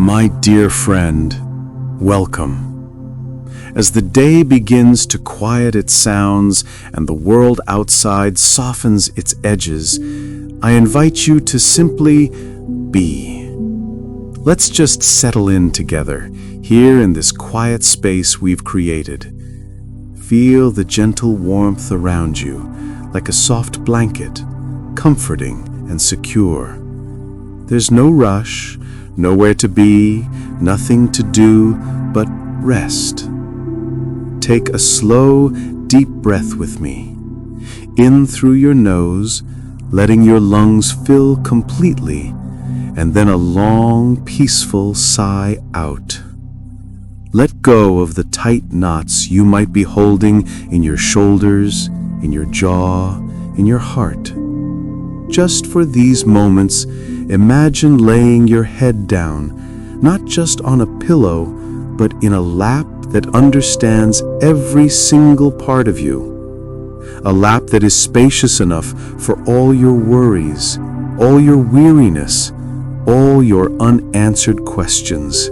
My dear friend, welcome. As the day begins to quiet its sounds and the world outside softens its edges, I invite you to simply be. Let's just settle in together, here in this quiet space we've created. Feel the gentle warmth around you, like a soft blanket, comforting and secure. There's no rush, nowhere to be, nothing to do but rest. Take a slow, deep breath with me. In through your nose, letting your lungs fill completely, and then a long, peaceful sigh out. Let go of the tight knots you might be holding in your shoulders, in your jaw, in your heart. Just for these moments, imagine laying your head down, not just on a pillow, but in a lap that understands every single part of you. A lap that is spacious enough for all your worries, all your weariness, all your unanswered questions.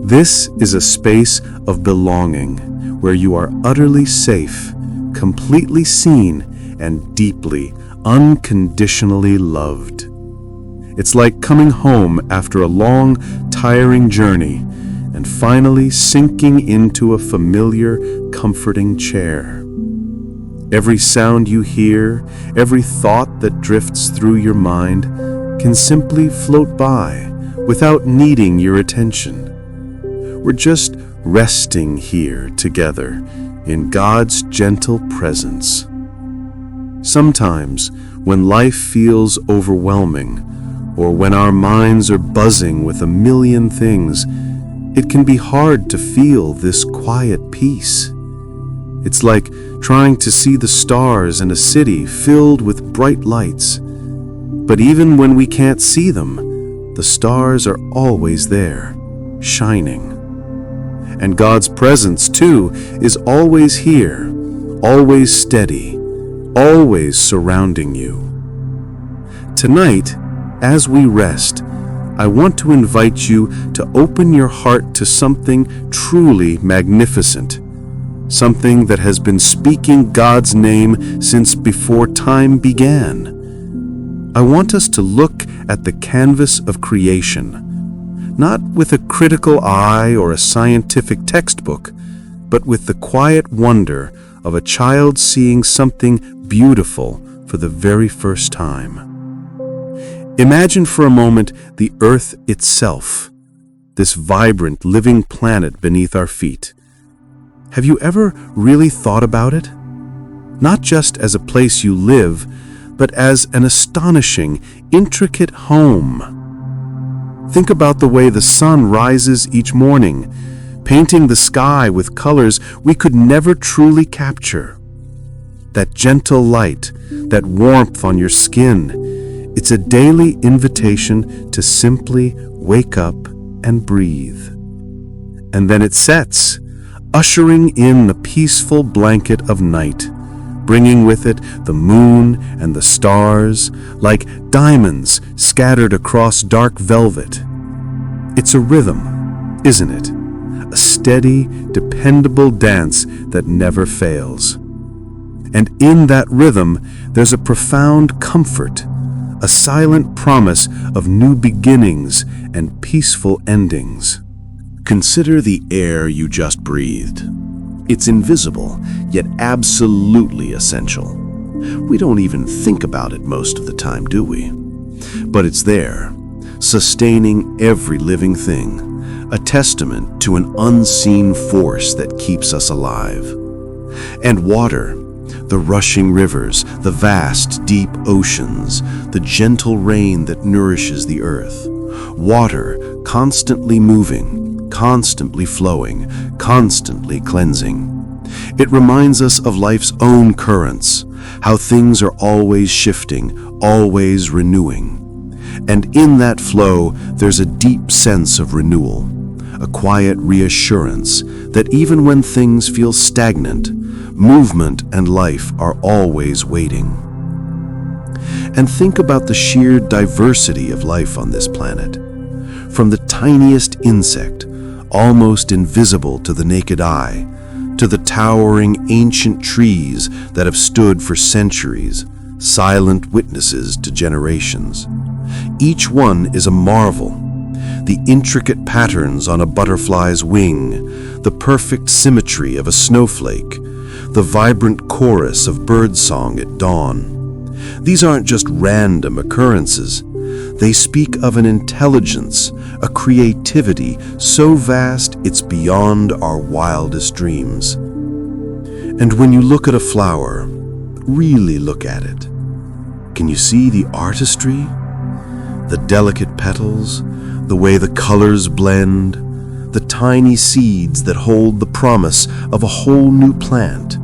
This is a space of belonging, where you are utterly safe, completely seen, and deeply, unconditionally loved. It's like coming home after a long, tiring journey and finally sinking into a familiar, comforting chair. Every sound you hear, every thought that drifts through your mind can simply float by without needing your attention. We're just resting here together in God's gentle presence. Sometimes, when life feels overwhelming, or when our minds are buzzing with a million things, it can be hard to feel this quiet peace. It's like trying to see the stars in a city filled with bright lights. But even when we can't see them, the stars are always there, shining. And God's presence, too, is always here, always steady, always surrounding you. Tonight, as we rest, I want to invite you to open your heart to something truly magnificent, something that has been speaking God's name since before time began. I want us to look at the canvas of creation, not with a critical eye or a scientific textbook, but with the quiet wonder of a child seeing something beautiful for the very first time. Imagine for a moment the Earth itself, this vibrant, living planet beneath our feet. Have you ever really thought about it? Not just as a place you live, but as an astonishing, intricate home. Think about the way the sun rises each morning, painting the sky with colors we could never truly capture. That gentle light, that warmth on your skin, it's a daily invitation to simply wake up and breathe. And then it sets, ushering in the peaceful blanket of night, bringing with it the moon and the stars, like diamonds scattered across dark velvet. It's a rhythm, isn't it? A steady, dependable dance that never fails. And in that rhythm, there's a profound comfort, a silent promise of new beginnings and peaceful endings. Consider the air you just breathed. It's invisible, yet absolutely essential. We don't even think about it most of the time, do we? But it's there, sustaining every living thing, a testament to an unseen force that keeps us alive. And water, the rushing rivers, the vast, deep oceans, the gentle rain that nourishes the earth. Water constantly moving, constantly flowing, constantly cleansing. It reminds us of life's own currents, how things are always shifting, always renewing. And in that flow, there's a deep sense of renewal, a quiet reassurance that even when things feel stagnant, movement and life are always waiting. And think about the sheer diversity of life on this planet. From the tiniest insect, almost invisible to the naked eye, to the towering ancient trees that have stood for centuries, silent witnesses to generations. Each one is a marvel. The intricate patterns on a butterfly's wing, the perfect symmetry of a snowflake, the vibrant chorus of birdsong at dawn. These aren't just random occurrences. They speak of an intelligence, a creativity so vast it's beyond our wildest dreams. And when you look at a flower, really look at it, can you see the artistry? The delicate petals, the way the colors blend, the tiny seeds that hold the promise of a whole new plant.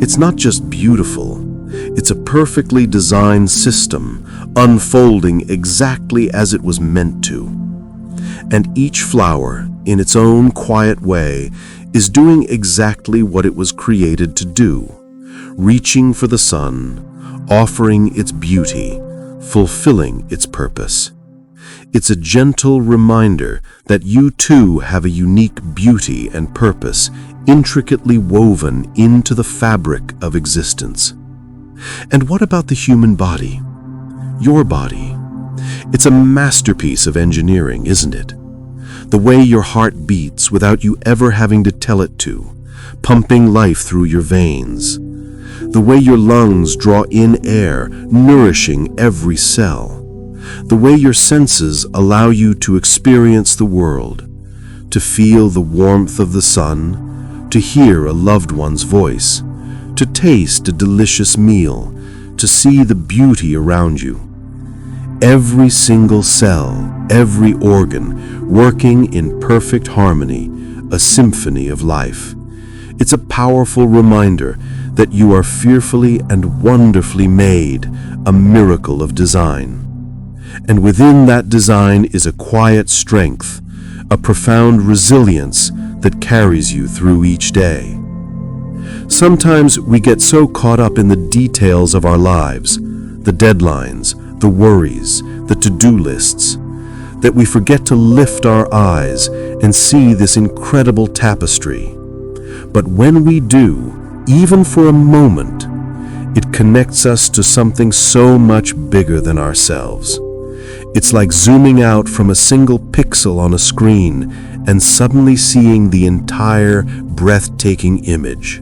It's not just beautiful, it's a perfectly designed system, unfolding exactly as it was meant to. And each flower, in its own quiet way, is doing exactly what it was created to do, reaching for the sun, offering its beauty, fulfilling its purpose. It's a gentle reminder that you too have a unique beauty and purpose intricately woven into the fabric of existence. And what about the human body? Your body. It's a masterpiece of engineering, isn't it? The way your heart beats without you ever having to tell it to, pumping life through your veins. The way your lungs draw in air, nourishing every cell. The way your senses allow you to experience the world, to feel the warmth of the sun, to hear a loved one's voice, to taste a delicious meal, to see the beauty around you. Every single cell, every organ, working in perfect harmony, a symphony of life. It's a powerful reminder that you are fearfully and wonderfully made, a miracle of design. And within that design is a quiet strength, a profound resilience that carries you through each day. Sometimes we get so caught up in the details of our lives, the deadlines, the worries, the to-do lists, that we forget to lift our eyes and see this incredible tapestry. But when we do, even for a moment, it connects us to something so much bigger than ourselves. It's like zooming out from a single pixel on a screen and suddenly seeing the entire breathtaking image.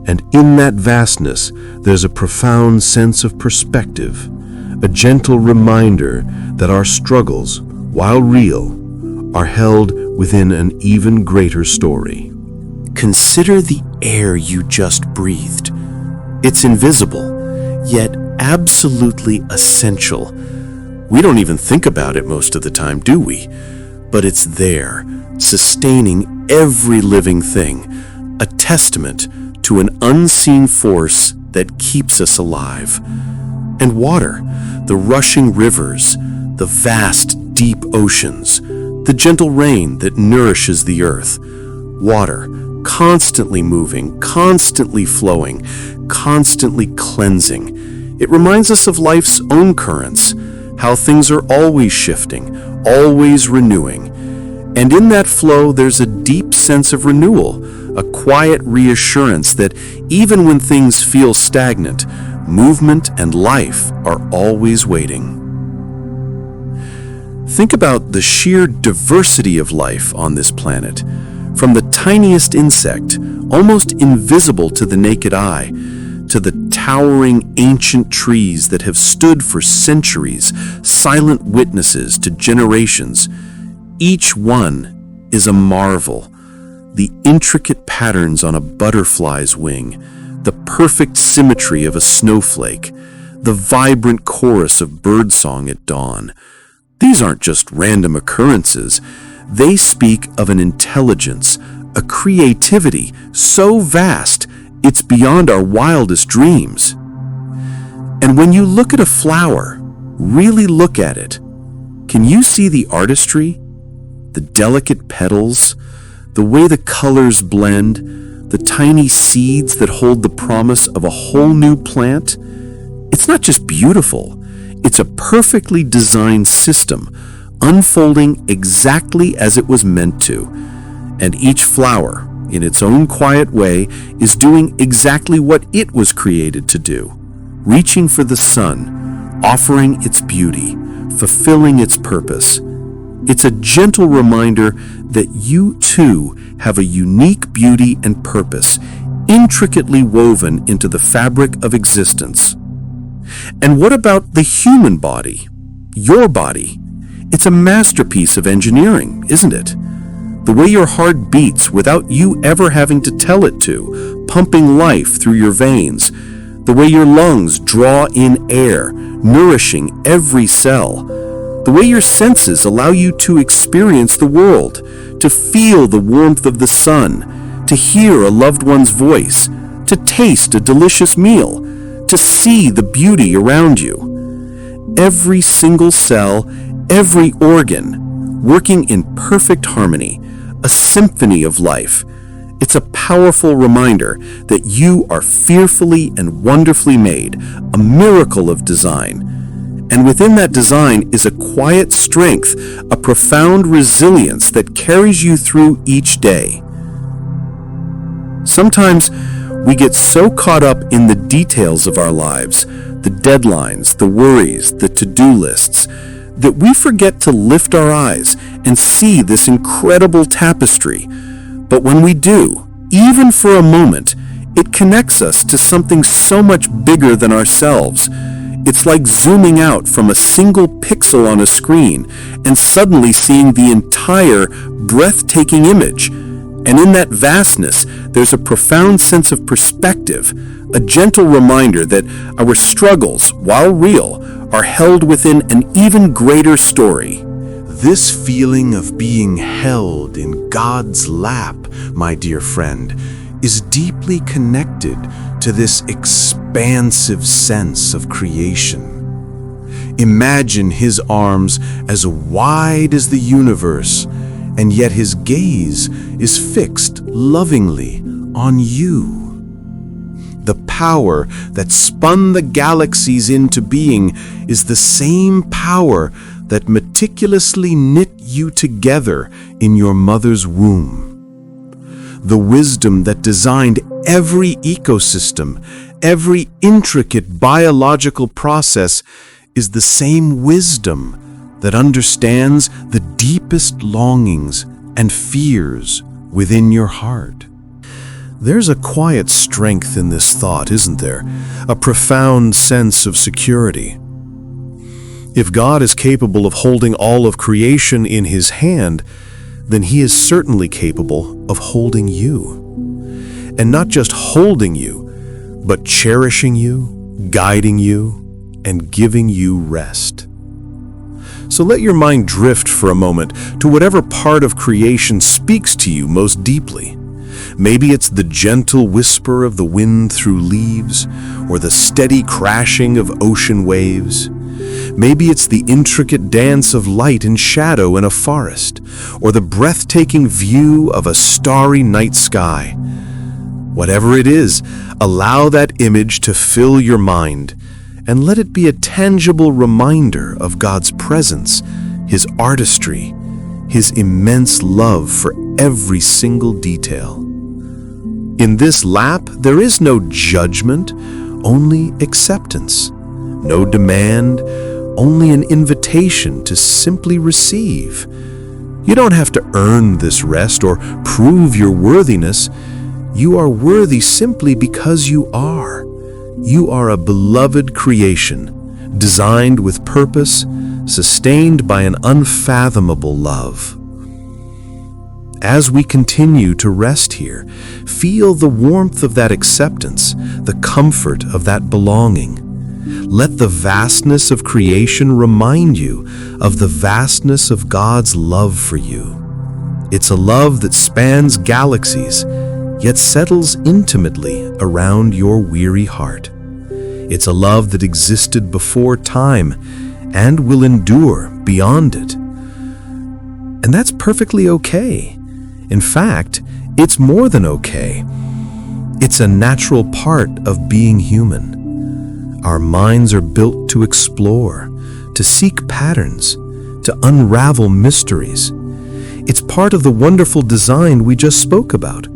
And in that vastness, there's a profound sense of perspective, a gentle reminder that our struggles, while real, are held within an even greater story. Consider the air you just breathed. It's invisible, yet absolutely essential. We don't even think about it most of the time, do we? But it's there, sustaining every living thing, a testament to an unseen force that keeps us alive. And water, the rushing rivers, the vast, deep oceans, the gentle rain that nourishes the earth. Water, constantly moving, constantly flowing, constantly cleansing. It reminds us of life's own currents, how things are always shifting, always renewing. And in that flow, there's a deep sense of renewal, a quiet reassurance that even when things feel stagnant, movement and life are always waiting. Think about the sheer diversity of life on this planet. From the tiniest insect, almost invisible to the naked eye, to the towering ancient trees that have stood for centuries, silent witnesses to generations. Each one is a marvel. The intricate patterns on a butterfly's wing, the perfect symmetry of a snowflake, the vibrant chorus of birdsong at dawn. These aren't just random occurrences. They speak of an intelligence, a creativity so vast it's beyond our wildest dreams. And when you look at a flower, really look at it, can you see the artistry, the delicate petals, the way the colors blend, the tiny seeds that hold the promise of a whole new plant? It's not just beautiful, it's a perfectly designed system, unfolding exactly as it was meant to. And each flower, in its own quiet way, is doing exactly what it was created to do, reaching for the sun, offering its beauty, fulfilling its purpose. It's a gentle reminder that you too have a unique beauty and purpose, intricately woven into the fabric of existence. And what about the human body? Your body? It's a masterpiece of engineering, isn't it? The way your heart beats without you ever having to tell it to, pumping life through your veins. The way your lungs draw in air, nourishing every cell. The way your senses allow you to experience the world, to feel the warmth of the sun, to hear a loved one's voice, to taste a delicious meal, to see the beauty around you. Every single cell, every organ, working in perfect harmony, a symphony of life. It's a powerful reminder that you are fearfully and wonderfully made, a miracle of design. And within that design is a quiet strength, a profound resilience that carries you through each day. Sometimes we get so caught up in the details of our lives, the deadlines, the worries, the to-do lists, that we forget to lift our eyes and see this incredible tapestry. But when we do, even for a moment, it connects us to something so much bigger than ourselves. It's like zooming out from a single pixel on a screen and suddenly seeing the entire breathtaking image. And in that vastness, there's a profound sense of perspective, a gentle reminder that our struggles, while real, are held within an even greater story. This feeling of being held in God's lap, my dear friend, is deeply connected to this expansive sense of creation. Imagine His arms as wide as the universe, and yet His gaze is fixed lovingly on you. The power that spun the galaxies into being is the same power that meticulously knit you together in your mother's womb. The wisdom that designed every ecosystem, every intricate biological process, is the same wisdom that understands the deepest longings and fears within your heart. There's a quiet strength in this thought, isn't there? A profound sense of security. If God is capable of holding all of creation in His hand, then He is certainly capable of holding you. And not just holding you, but cherishing you, guiding you, and giving you rest. So let your mind drift for a moment to whatever part of creation speaks to you most deeply. Maybe it's the gentle whisper of the wind through leaves, or the steady crashing of ocean waves. Maybe it's the intricate dance of light and shadow in a forest, or the breathtaking view of a starry night sky. Whatever it is, allow that image to fill your mind, and let it be a tangible reminder of God's presence, His artistry, His immense love for every single detail. In this lap, there is no judgment, only acceptance. No demand, only an invitation to simply receive. You don't have to earn this rest or prove your worthiness. You are worthy simply because you are. You are a beloved creation, designed with purpose, sustained by an unfathomable love. As we continue to rest here, feel the warmth of that acceptance, the comfort of that belonging. Let the vastness of creation remind you of the vastness of God's love for you. It's a love that spans galaxies, yet settles intimately around your weary heart. It's a love that existed before time and will endure beyond it. And that's perfectly okay. In fact, it's more than okay. It's a natural part of being human. Our minds are built to explore, to seek patterns, to unravel mysteries. It's part of the wonderful design we just spoke about.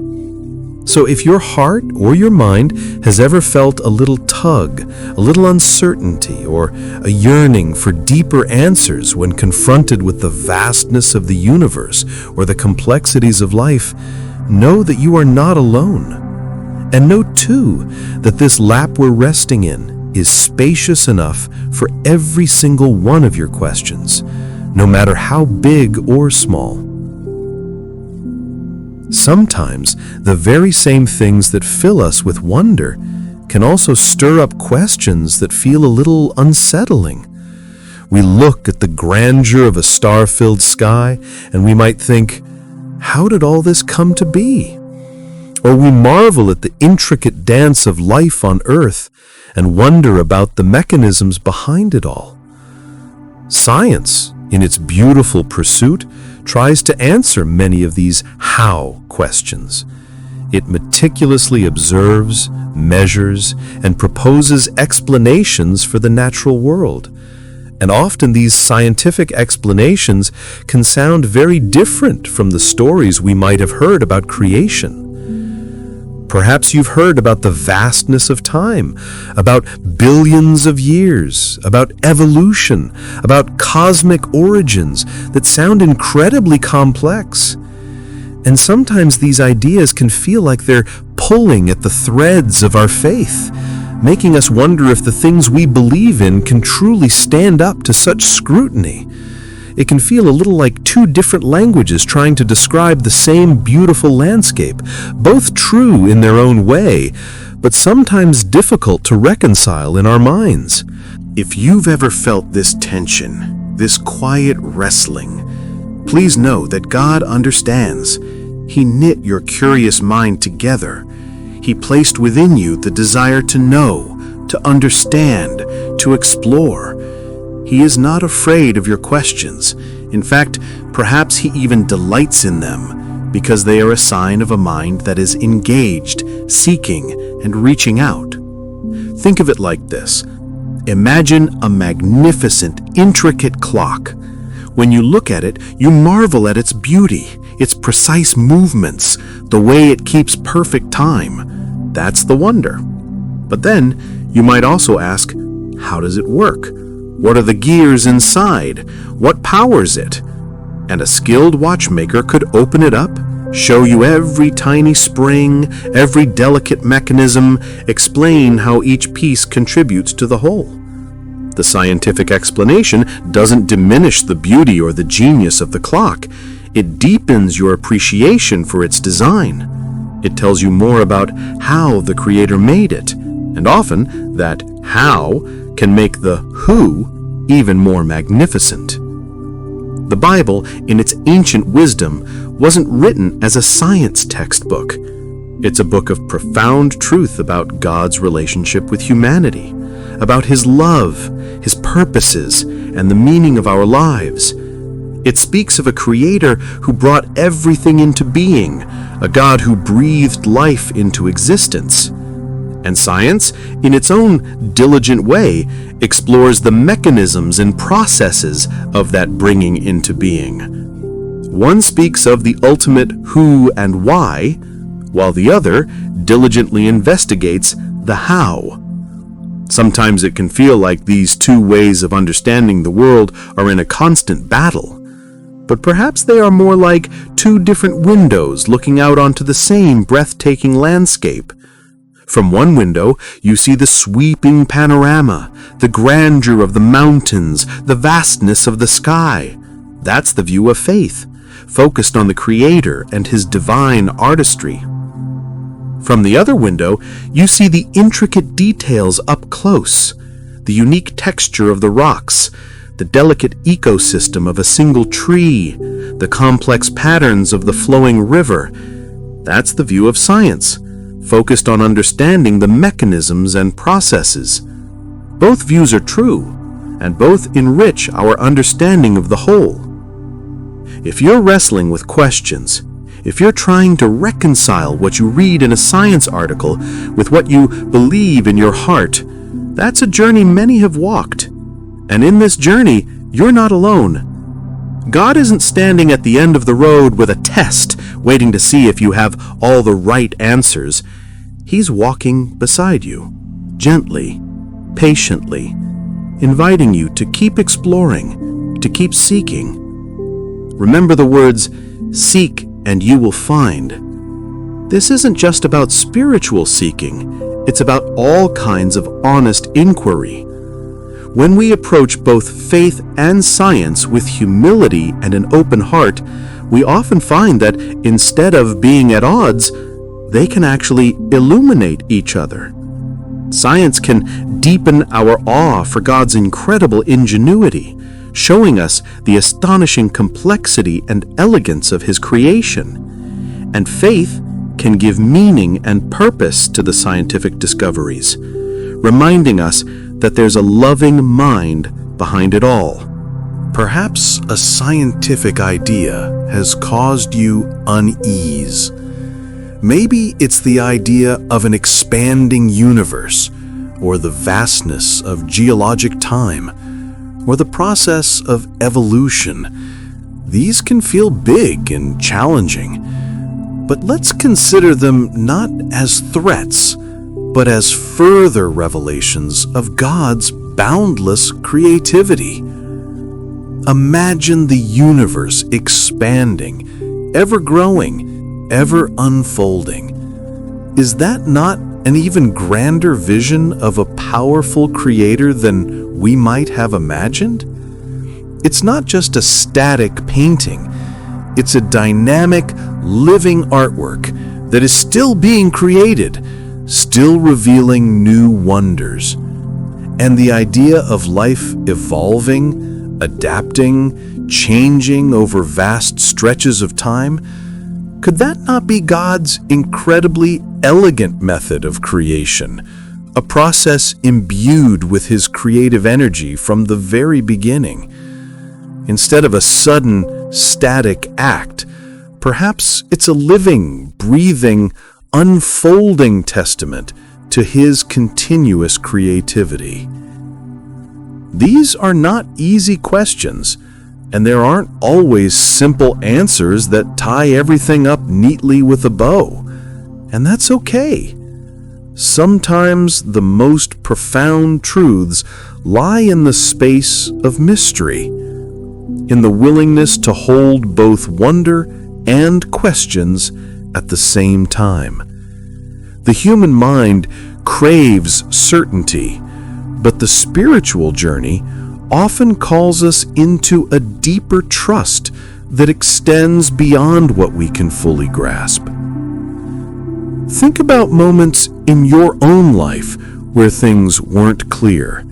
So if your heart or your mind has ever felt a little tug, a little uncertainty, or a yearning for deeper answers when confronted with the vastness of the universe or the complexities of life, know that you are not alone. And know too that this lap we're resting in is spacious enough for every single one of your questions, no matter how big or small. Sometimes the very same things that fill us with wonder can also stir up questions that feel a little unsettling. We look at the grandeur of a star-filled sky and we might think, how did all this come to be? Or we marvel at the intricate dance of life on Earth and wonder about the mechanisms behind it all. Science, in its beautiful pursuit, tries to answer many of these how questions. It meticulously observes, measures, and proposes explanations for the natural world. And often these scientific explanations can sound very different from the stories we might have heard about creation. Perhaps you've heard about the vastness of time, about billions of years, about evolution, about cosmic origins that sound incredibly complex. And sometimes these ideas can feel like they're pulling at the threads of our faith, making us wonder if the things we believe in can truly stand up to such scrutiny. It can feel a little like two different languages trying to describe the same beautiful landscape, both true in their own way, but sometimes difficult to reconcile in our minds. If you've ever felt this tension, this quiet wrestling, please know that God understands. He knit your curious mind together. He placed within you the desire to know, to understand, to explore. He is not afraid of your questions. In fact, perhaps he even delights in them, because they are a sign of a mind that is engaged, seeking, and reaching out. Think of it like this. Imagine a magnificent, intricate clock. When you look at it, you marvel at its beauty, its precise movements, the way it keeps perfect time. That's the wonder. But then, you might also ask, how does it work? What are the gears inside? What powers it? And a skilled watchmaker could open it up, show you every tiny spring, every delicate mechanism, explain how each piece contributes to the whole. The scientific explanation doesn't diminish the beauty or the genius of the clock. It deepens your appreciation for its design. It tells you more about how the Creator made it, and often that how can make the who even more magnificent. The Bible, in its ancient wisdom, wasn't written as a science textbook. It's a book of profound truth about God's relationship with humanity, about His love, His purposes, and the meaning of our lives. It speaks of a Creator who brought everything into being, a God who breathed life into existence. And science, in its own diligent way, explores the mechanisms and processes of that bringing into being. One speaks of the ultimate who and why, while the other diligently investigates the how. Sometimes it can feel like these two ways of understanding the world are in a constant battle. But perhaps they are more like two different windows looking out onto the same breathtaking landscape. From one window, you see the sweeping panorama, the grandeur of the mountains, the vastness of the sky. That's the view of faith, focused on the Creator and His divine artistry. From the other window, you see the intricate details up close, the unique texture of the rocks, the delicate ecosystem of a single tree, the complex patterns of the flowing river. That's the view of science, focused on understanding the mechanisms and processes. Both views are true, and both enrich our understanding of the whole. If you're wrestling with questions, if you're trying to reconcile what you read in a science article with what you believe in your heart, that's a journey many have walked. And in this journey, you're not alone. God isn't standing at the end of the road with a test, waiting to see if you have all the right answers. He's walking beside you, gently, patiently, inviting you to keep exploring, to keep seeking. Remember the words, "Seek and you will find." This isn't just about spiritual seeking, it's about all kinds of honest inquiry. When we approach both faith and science with humility and an open heart, we often find that instead of being at odds, they can actually illuminate each other. Science can deepen our awe for God's incredible ingenuity, showing us the astonishing complexity and elegance of His creation. And faith can give meaning and purpose to the scientific discoveries, reminding us that there's a loving mind behind it all. Perhaps a scientific idea has caused you unease. Maybe it's the idea of an expanding universe, or the vastness of geologic time, or the process of evolution. These can feel big and challenging, but let's consider them not as threats, but as further revelations of God's boundless creativity. Imagine the universe expanding, ever growing, ever unfolding. Is that not an even grander vision of a powerful creator than we might have imagined? It's not just a static painting. It's a dynamic, living artwork that is still being created, still revealing new wonders. And the idea of life evolving, adapting, changing over vast stretches of time, could that not be God's incredibly elegant method of creation, a process imbued with His creative energy from the very beginning? Instead of a sudden, static act, perhaps it's a living, breathing, unfolding testament to His continuous creativity. These are not easy questions, and there aren't always simple answers that tie everything up neatly with a bow. And that's okay. Sometimes the most profound truths lie in the space of mystery, in the willingness to hold both wonder and questions at the same time. The human mind craves certainty, but the spiritual journey often calls us into a deeper trust that extends beyond what we can fully grasp. Think about moments in your own life where things weren't clear.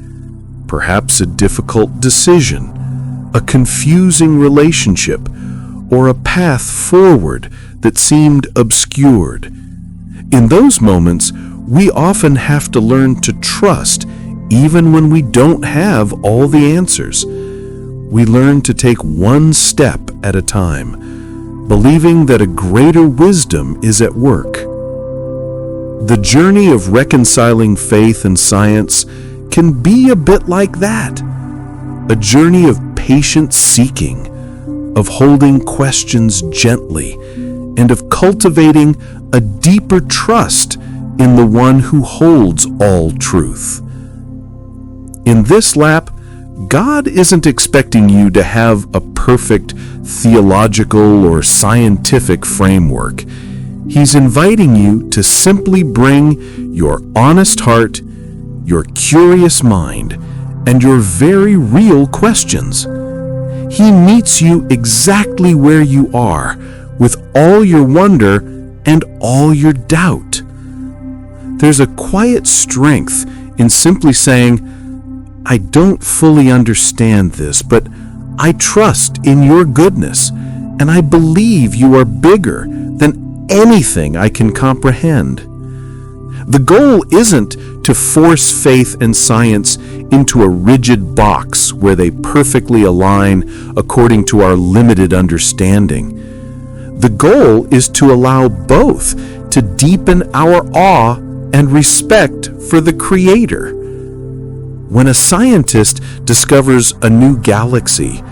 Perhaps a difficult decision, a confusing relationship, or a path forward that seemed obscured. In those moments, we often have to learn to trust even when we don't have all the answers. We learn to take one step at a time, believing that a greater wisdom is at work. The journey of reconciling faith and science can be a bit like that, a journey of patient seeking, of holding questions gently, and of cultivating a deeper trust in the one who holds all truth. In this lap, God isn't expecting you to have a perfect theological or scientific framework. He's inviting you to simply bring your honest heart, your curious mind, and your very real questions. He meets you exactly where you are, with all your wonder and all your doubt. There's a quiet strength in simply saying, I don't fully understand this, but I trust in your goodness, and I believe you are bigger than anything I can comprehend. The goal isn't to force faith and science into a rigid box where they perfectly align according to our limited understanding. The goal is to allow both to deepen our awe and respect for the Creator. When a scientist discovers a new galaxy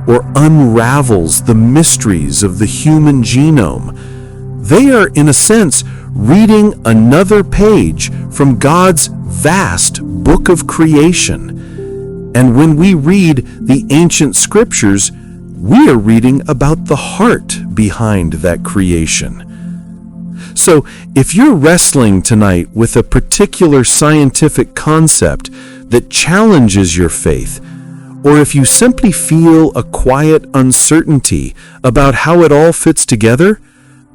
or unravels the mysteries of the human genome. They are, in a sense, reading another page from God's vast book of creation. And when we read the ancient scriptures, we are reading about the heart behind that creation. So, if you're wrestling tonight with a particular scientific concept that challenges your faith, or if you simply feel a quiet uncertainty about how it all fits together,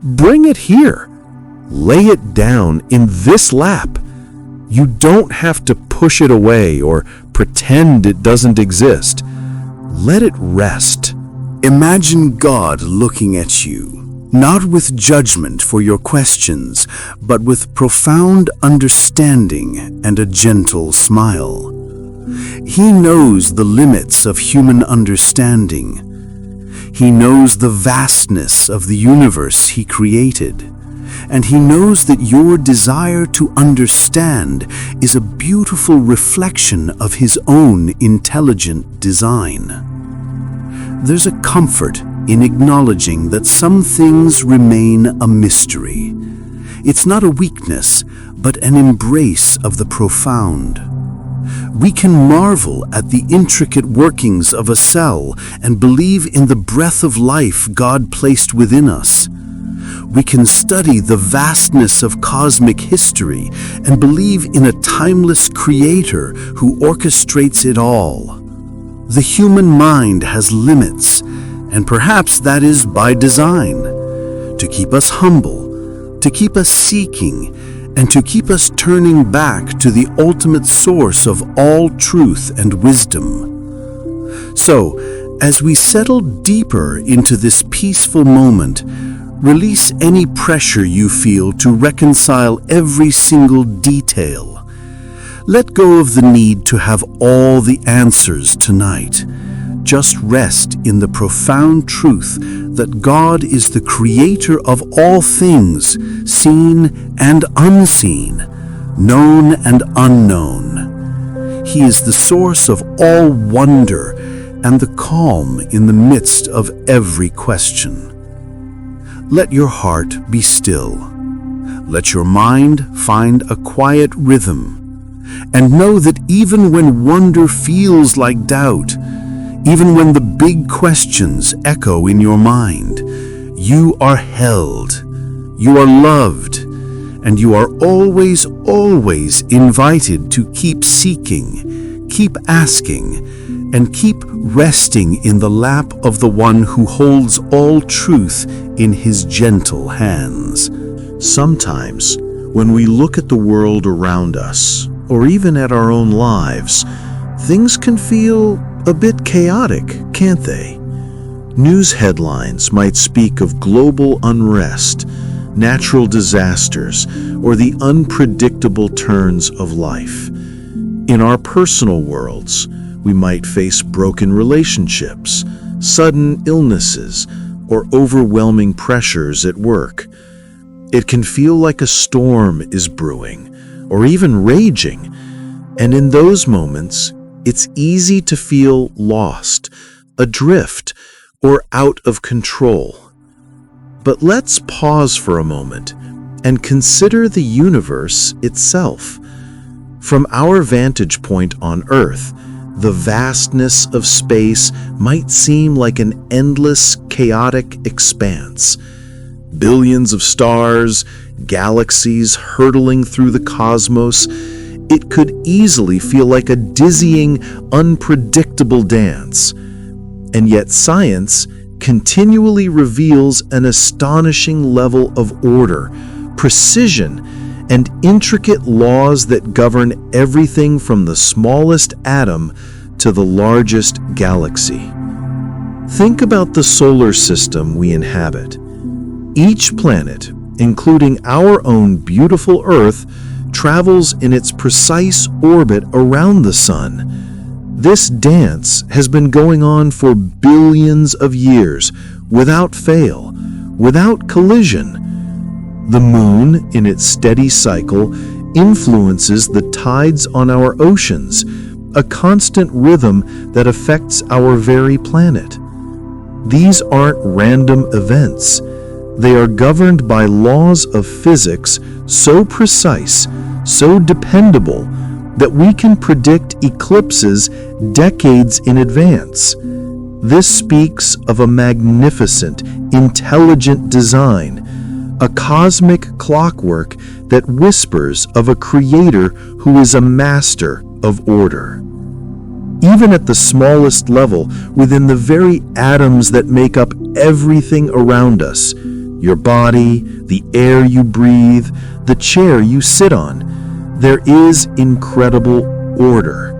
bring it here. Lay it down in this lap. You don't have to push it away or pretend it doesn't exist. Let it rest. Imagine God looking at you, not with judgment for your questions, but with profound understanding and a gentle smile. He knows the limits of human understanding. He knows the vastness of the universe He created, and He knows that your desire to understand is a beautiful reflection of His own intelligent design. There's a comfort in acknowledging that some things remain a mystery. It's not a weakness, but an embrace of the profound. We can marvel at the intricate workings of a cell and believe in the breath of life God placed within us. We can study the vastness of cosmic history and believe in a timeless Creator who orchestrates it all. The human mind has limits, and perhaps that is by design, to keep us humble, to keep us seeking, and to keep us turning back to the ultimate source of all truth and wisdom. So, as we settle deeper into this peaceful moment, release any pressure you feel to reconcile every single detail. Let go of the need to have all the answers tonight. Just rest in the profound truth that God is the creator of all things, seen and unseen, known and unknown. He is the source of all wonder and the calm in the midst of every question. Let your heart be still. Let your mind find a quiet rhythm. And know that even when wonder feels like doubt, even when the big questions echo in your mind, you are held, you are loved, and you are always, always invited to keep seeking, keep asking, and keep resting in the lap of the one who holds all truth in His gentle hands. Sometimes, when we look at the world around us, or even at our own lives, things can feel a bit chaotic, can't they? News headlines might speak of global unrest, natural disasters, or the unpredictable turns of life. In our personal worlds, we might face broken relationships, sudden illnesses, or overwhelming pressures at work. It can feel like a storm is brewing, or even raging, and in those moments, it's easy to feel lost, adrift, or out of control. But let's pause for a moment and consider the universe itself. From our vantage point on Earth, the vastness of space might seem like an endless, chaotic expanse. Billions of stars, galaxies hurtling through the cosmos, it could easily feel like a dizzying, unpredictable dance. And yet science continually reveals an astonishing level of order, precision, and intricate laws that govern everything from the smallest atom to the largest galaxy. Think about the solar system we inhabit. Each planet, including our own beautiful Earth, travels in its precise orbit around the Sun. This dance has been going on for billions of years, without fail, without collision. The Moon, in its steady cycle, influences the tides on our oceans, a constant rhythm that affects our very planet. These aren't random events. They are governed by laws of physics so precise, so dependable, that we can predict eclipses decades in advance. This speaks of a magnificent, intelligent design, a cosmic clockwork that whispers of a creator who is a master of order. Even at the smallest level, within the very atoms that make up everything around us, your body, the air you breathe, the chair you sit on, there is incredible order.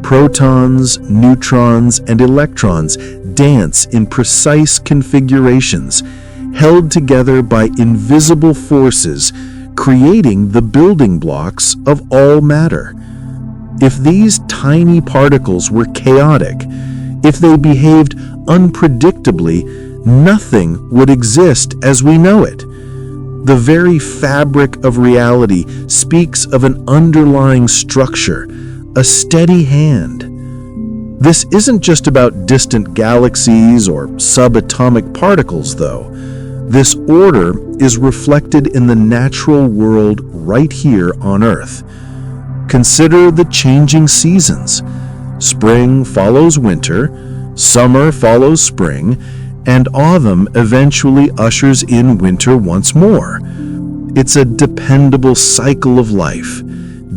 Protons, neutrons, and electrons dance in precise configurations, held together by invisible forces, creating the building blocks of all matter. If these tiny particles were chaotic, if they behaved unpredictably, nothing would exist as we know it. The very fabric of reality speaks of an underlying structure, a steady hand. This isn't just about distant galaxies or subatomic particles, though. This order is reflected in the natural world right here on Earth. Consider the changing seasons. Spring follows winter, summer follows spring, and autumn eventually ushers in winter once more. It's a dependable cycle of life,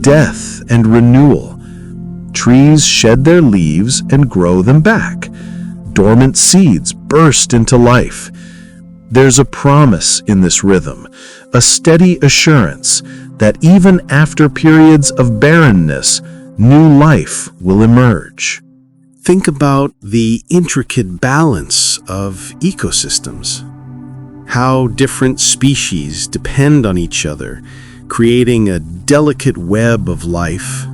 death and renewal. Trees shed their leaves and grow them back. Dormant seeds burst into life. There's a promise in this rhythm, a steady assurance that even after periods of barrenness, new life will emerge. Think about the intricate balance of ecosystems. How different species depend on each other, creating a delicate web of life.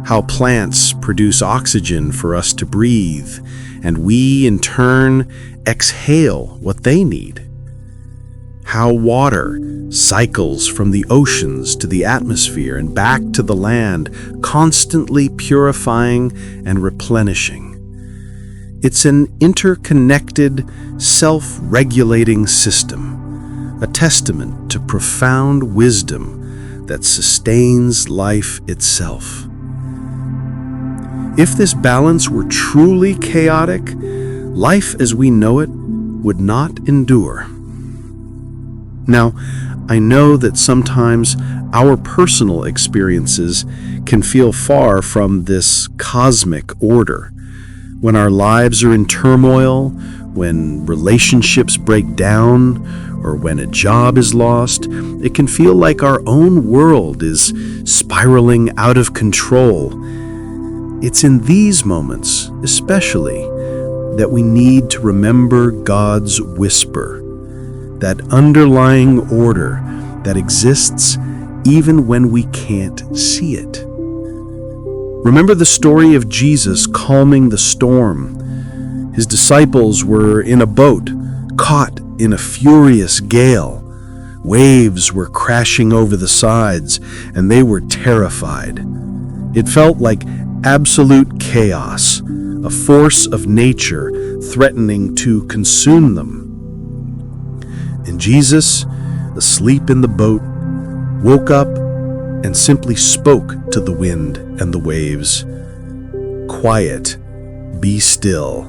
How plants produce oxygen for us to breathe, and we, in turn, exhale what they need. How water cycles from the oceans to the atmosphere and back to the land, constantly purifying and replenishing. It's an interconnected, self-regulating system, a testament to profound wisdom that sustains life itself. If this balance were truly chaotic, life as we know it would not endure. Now, I know that sometimes our personal experiences can feel far from this cosmic order. When our lives are in turmoil, when relationships break down, or when a job is lost, it can feel like our own world is spiraling out of control. It's in these moments, especially, that we need to remember God's whisper, that underlying order that exists even when we can't see it. Remember the story of Jesus calming the storm. His disciples were in a boat, caught in a furious gale. Waves were crashing over the sides, and they were terrified. It felt like absolute chaos, a force of nature threatening to consume them. And Jesus, asleep in the boat, woke up and simply spoke to the wind and the waves. "Quiet, be still."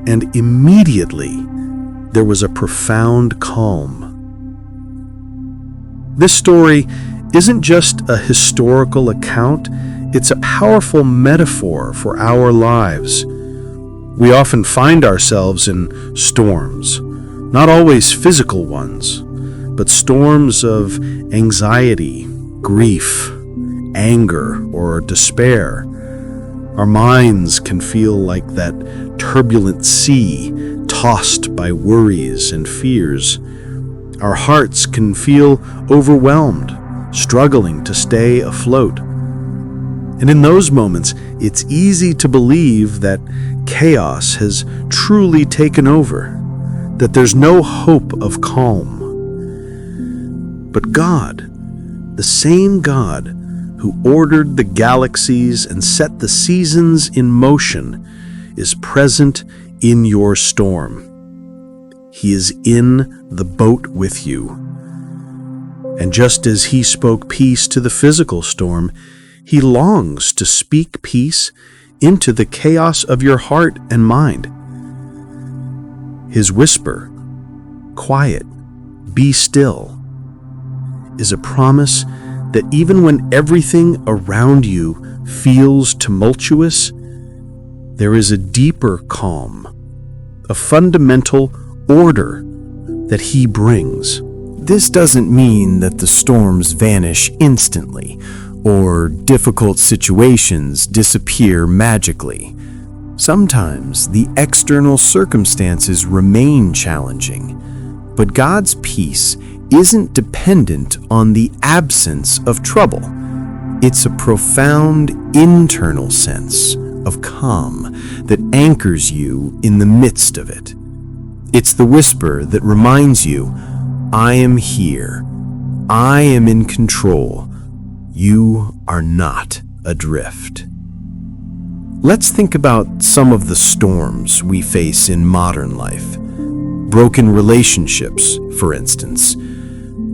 And immediately there was a profound calm. This story isn't just a historical account, it's a powerful metaphor for our lives. We often find ourselves in storms, not always physical ones, but storms of anxiety, grief, anger, or despair. Our minds can feel like that turbulent sea, tossed by worries and fears. Our hearts can feel overwhelmed, struggling to stay afloat. And in those moments, it's easy to believe that chaos has truly taken over, that there's no hope of calm. But God, the same God who ordered the galaxies and set the seasons in motion, is present in your storm. He is in the boat with you. And just as he spoke peace to the physical storm, he longs to speak peace into the chaos of your heart and mind. His whisper, "Quiet, be still," is a promise that even when everything around you feels tumultuous, there is a deeper calm, a fundamental order that he brings. This doesn't mean that the storms vanish instantly or difficult situations disappear magically. Sometimes the external circumstances remain challenging, but God's peace isn't dependent on the absence of trouble. It's a profound internal sense of calm that anchors you in the midst of it. It's the whisper that reminds you, "I am here. I am in control. You are not adrift." Let's think about some of the storms we face in modern life. Broken relationships, for instance.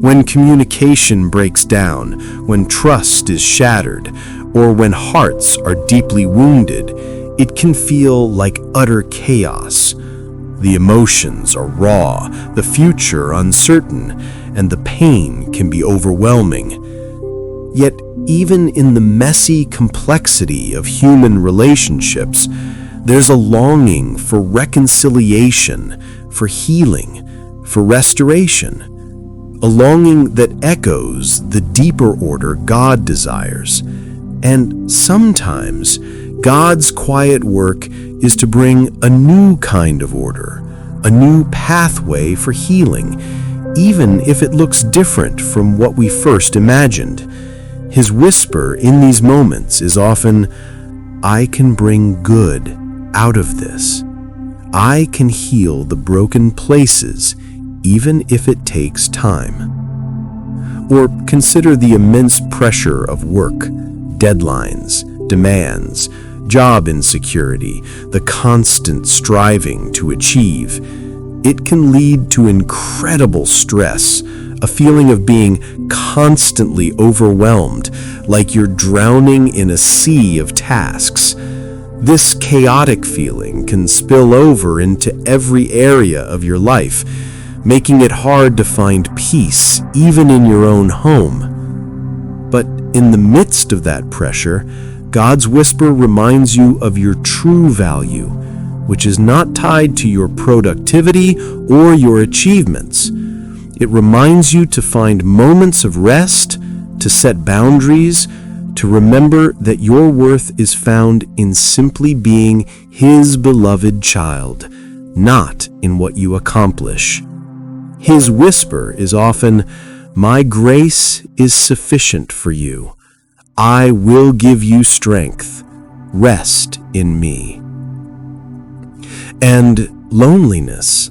When communication breaks down, when trust is shattered, or when hearts are deeply wounded, it can feel like utter chaos. The emotions are raw, the future uncertain, and the pain can be overwhelming. Yet, even in the messy complexity of human relationships, there's a longing for reconciliation, for healing, for restoration. A longing that echoes the deeper order God desires. And sometimes, God's quiet work is to bring a new kind of order, a new pathway for healing, even if it looks different from what we first imagined. His whisper in these moments is often, "I can bring good out of this. I can heal the broken places, even if it takes time." Or consider the immense pressure of work, deadlines, demands, job insecurity, the constant striving to achieve. It can lead to incredible stress, a feeling of being constantly overwhelmed, like you're drowning in a sea of tasks. This chaotic feeling can spill over into every area of your life, making it hard to find peace even in your own home. But in the midst of that pressure, God's whisper reminds you of your true value, which is not tied to your productivity or your achievements. It reminds you to find moments of rest, to set boundaries, to remember that your worth is found in simply being His beloved child, not in what you accomplish. His whisper is often, "My grace is sufficient for you. I will give you strength. Rest in me." And loneliness.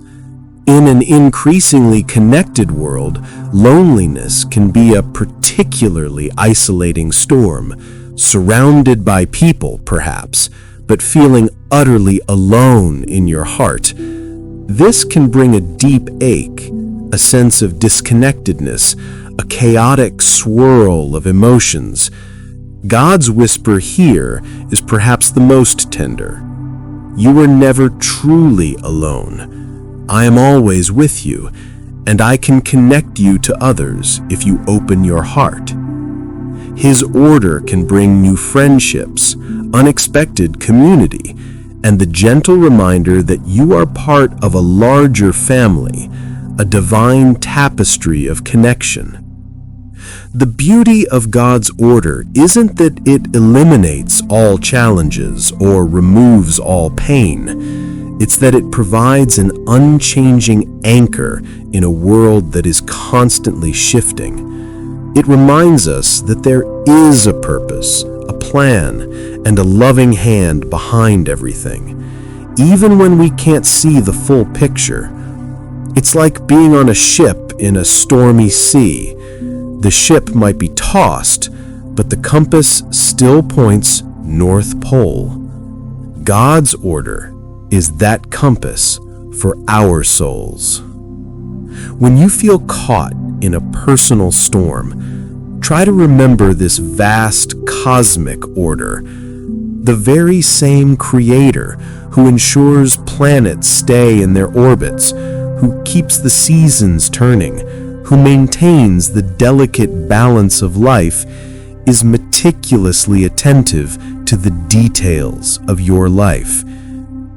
In an increasingly connected world, loneliness can be a particularly isolating storm, surrounded by people, perhaps, but feeling utterly alone in your heart. This can bring a deep ache, a sense of disconnectedness, a chaotic swirl of emotions. God's whisper here is perhaps the most tender. You are never truly alone. I am always with you, and I can connect you to others if you open your heart. His order can bring new friendships, unexpected community, and the gentle reminder that you are part of a larger family, a divine tapestry of connection. The beauty of God's order isn't that it eliminates all challenges or removes all pain. It's that it provides an unchanging anchor in a world that is constantly shifting. It reminds us that there is a purpose, a plan, and a loving hand behind everything, even when we can't see the full picture. It's like being on a ship in a stormy sea. The ship might be tossed, but the compass still points North Pole. God's order is that compass for our souls. When you feel caught in a personal storm, try to remember this vast cosmic order, the very same creator who ensures planets stay in their orbits, who keeps the seasons turning, who maintains the delicate balance of life, is meticulously attentive to the details of your life.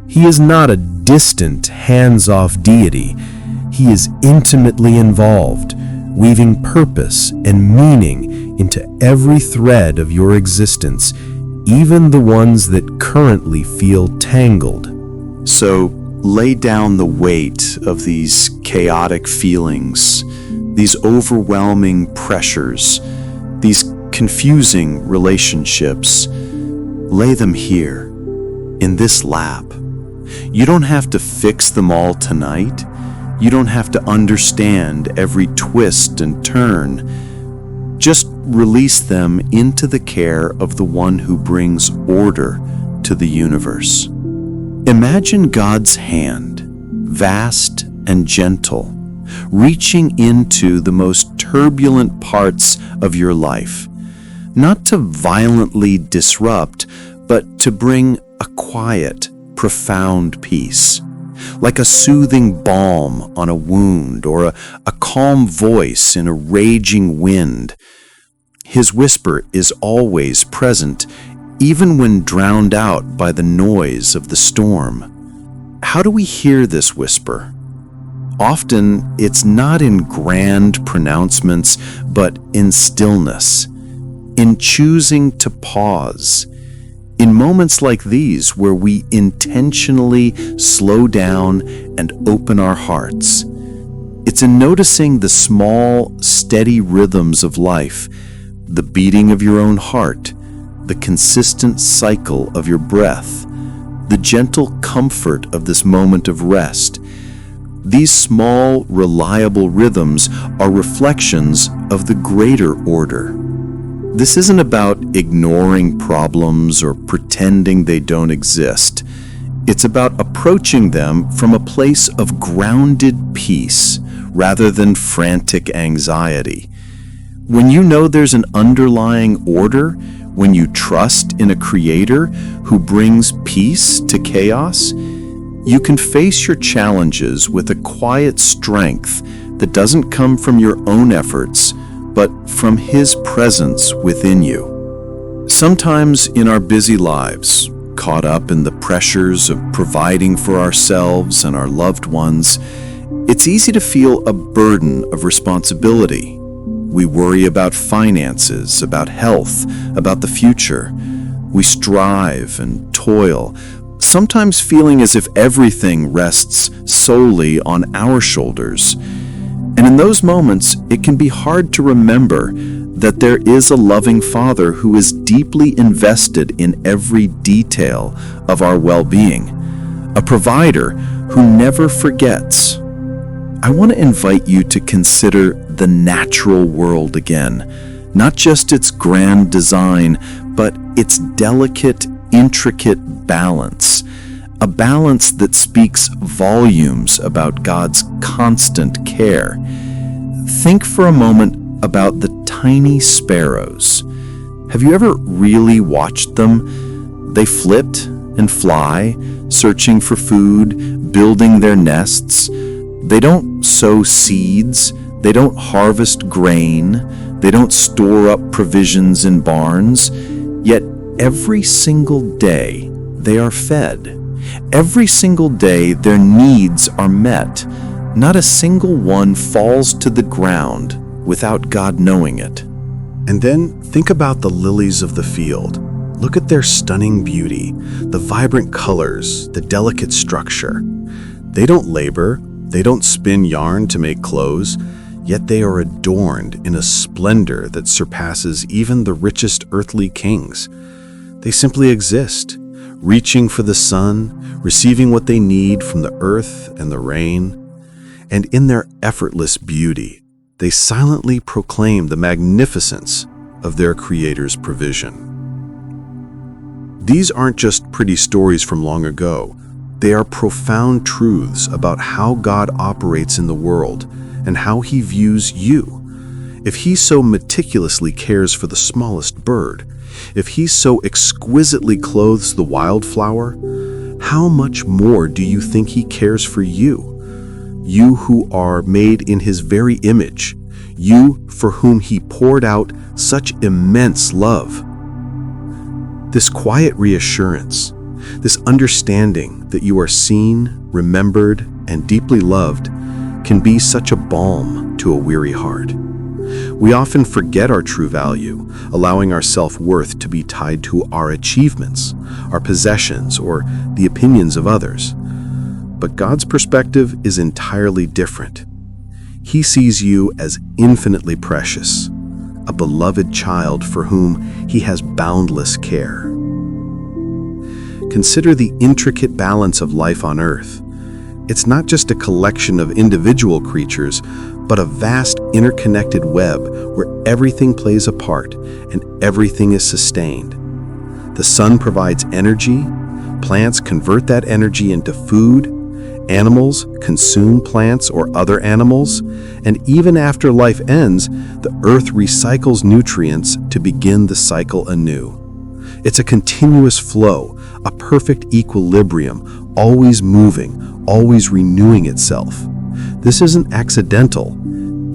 He is not a distant, hands-off deity. He is intimately involved, weaving purpose and meaning into every thread of your existence, even the ones that currently feel tangled. So lay down the weight of these chaotic feelings, these overwhelming pressures, these confusing relationships. Lay them here, in this lap. You don't have to fix them all tonight. You don't have to understand every twist and turn. Just release them into the care of the one who brings order to the universe. Imagine God's hand, vast and gentle, reaching into the most turbulent parts of your life, not to violently disrupt, but to bring a quiet, profound peace, like a soothing balm on a wound or a calm voice in a raging wind. His whisper is always present, even when drowned out by the noise of the storm. How do we hear this whisper? Often, it's not in grand pronouncements, but in stillness, in choosing to pause, in moments like these where we intentionally slow down and open our hearts. It's in noticing the small, steady rhythms of life, the beating of your own heart, the consistent cycle of your breath, the gentle comfort of this moment of rest. These small, reliable rhythms are reflections of the greater order. This isn't about ignoring problems or pretending they don't exist. It's about approaching them from a place of grounded peace rather than frantic anxiety. When you know there's an underlying order, when you trust in a creator who brings peace to chaos, you can face your challenges with a quiet strength that doesn't come from your own efforts, but from His presence within you. Sometimes in our busy lives, caught up in the pressures of providing for ourselves and our loved ones, it's easy to feel a burden of responsibility. We worry about finances, about health, about the future. We strive and toil, sometimes feeling as if everything rests solely on our shoulders. And in those moments, it can be hard to remember that there is a loving Father who is deeply invested in every detail of our well-being, a provider who never forgets. I want to invite you to consider the natural world again, not just its grand design, but its delicate, intricate balance, a balance that speaks volumes about God's constant care. Think for a moment about the tiny sparrows. Have you ever really watched them? They flit and fly, searching for food, building their nests. They don't sow seeds, they don't harvest grain, they don't store up provisions in barns, yet every single day they are fed. Every single day their needs are met. Not a single one falls to the ground without God knowing it. And then think about the lilies of the field. Look at their stunning beauty, the vibrant colors, the delicate structure. They don't labor, they don't spin yarn to make clothes, yet they are adorned in a splendor that surpasses even the richest earthly kings. They simply exist, reaching for the sun, receiving what they need from the earth and the rain. And in their effortless beauty, they silently proclaim the magnificence of their Creator's provision. These aren't just pretty stories from long ago. They are profound truths about how God operates in the world and how He views you. If He so meticulously cares for the smallest bird, if He so exquisitely clothes the wildflower, how much more do you think He cares for you? You who are made in His very image, you for whom He poured out such immense love. This quiet reassurance, this understanding that you are seen, remembered, and deeply loved can be such a balm to a weary heart. We often forget our true value, allowing our self-worth to be tied to our achievements, our possessions, or the opinions of others. But God's perspective is entirely different. He sees you as infinitely precious, a beloved child for whom He has boundless care. Consider the intricate balance of life on earth. It's not just a collection of individual creatures, but a vast interconnected web where everything plays a part and everything is sustained. The sun provides energy, plants convert that energy into food, animals consume plants or other animals, and even after life ends, the earth recycles nutrients to begin the cycle anew. It's a continuous flow, a perfect equilibrium, always moving, always renewing itself. This isn't accidental.